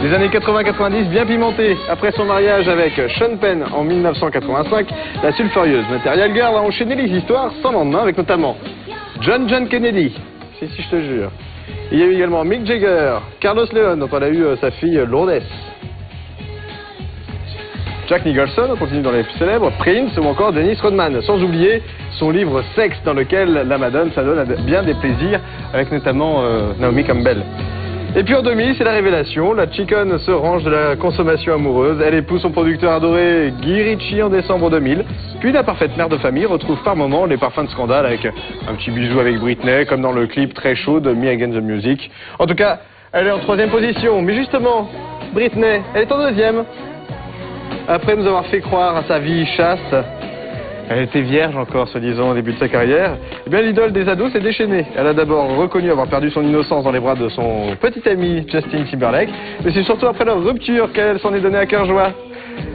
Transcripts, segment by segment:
Les années 80-90 bien pimentées. Après son mariage avec Sean Penn en 1985, la sulfurieuse Material Girl a enchaîné les histoires sans lendemain avec notamment John Kennedy, si je te jure. Il y a eu également Mick Jagger, Carlos León, dont on a eu sa fille Lourdes, Jack Nicholson, on continue dans les plus célèbres, Prince ou encore Dennis Rodman. Sans oublier son livre Sexe, dans lequel la Madone s'adonne bien des plaisirs, avec notamment Naomi Campbell. Et puis en 2000, c'est la révélation. La chiconne se range de la consommation amoureuse. Elle épouse son producteur adoré Guy Ritchie en décembre 2000. Puis la parfaite mère de famille retrouve par moments les parfums de scandale avec un petit bisou avec Britney, comme dans le clip très chaud de Me Against the Music. En tout cas, elle est en 3e position. Mais justement, Britney, elle est en 2e. Après nous avoir fait croire à sa vie chaste, elle était vierge encore, soi-disant, au début de sa carrière, eh bien l'idole des ados s'est déchaînée. Elle a d'abord reconnu avoir perdu son innocence dans les bras de son petit ami Justin Timberlake, mais c'est surtout après leur rupture qu'elle s'en est donnée à cœur joie.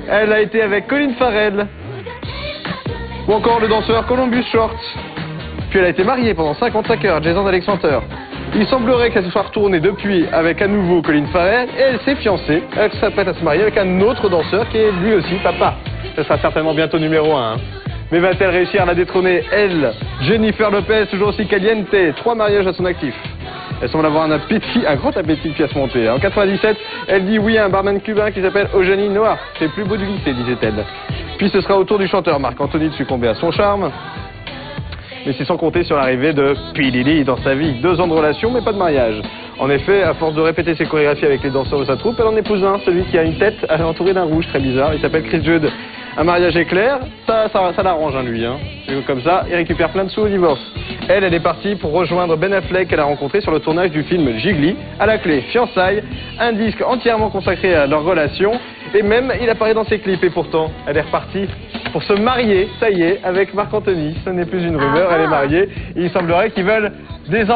Elle a été avec Colin Farrell, ou encore le danseur Columbus Short. Puis elle a été mariée pendant 55 heures à Jason Alexander. Il semblerait qu'elle se soit retournée depuis avec à nouveau Colin Farrell et elle s'est fiancée. Elle s'apprête à se marier avec un autre danseur qui est lui aussi papa. Ce sera certainement bientôt numéro 1. Mais va-t-elle réussir à la détrôner, elle, Jennifer Lopez, toujours aussi caliente, 3 mariages à son actif. Elle semble avoir un grand appétit de pièces montées. En 97, elle dit oui à un barman cubain qui s'appelle Eugénie Noah. C'est le plus beau du lycée, disait-elle. Puis ce sera au tour du chanteur Marc Anthony de succomber à son charme. Mais c'est sans compter sur l'arrivée de P. Diddy dans sa vie. 2 ans de relation, mais pas de mariage. En effet, à force de répéter ses chorégraphies avec les danseurs de sa troupe, elle en épouse un, celui qui a une tête entourée d'un rouge très bizarre. Il s'appelle Chris Judd. Un mariage éclair, ça l'arrange, lui. Comme ça, il récupère plein de sous au divorce. Elle est partie pour rejoindre Ben Affleck qu'elle a rencontré sur le tournage du film Gigli. À la clé, fiançailles, un disque entièrement consacré à leur relation. Et même, il apparaît dans ses clips. Et pourtant, elle est repartie pour se marier, ça y est, avec Marc Anthony. Ce n'est plus une rumeur, elle est mariée. Il semblerait qu'ils veulent des enfants.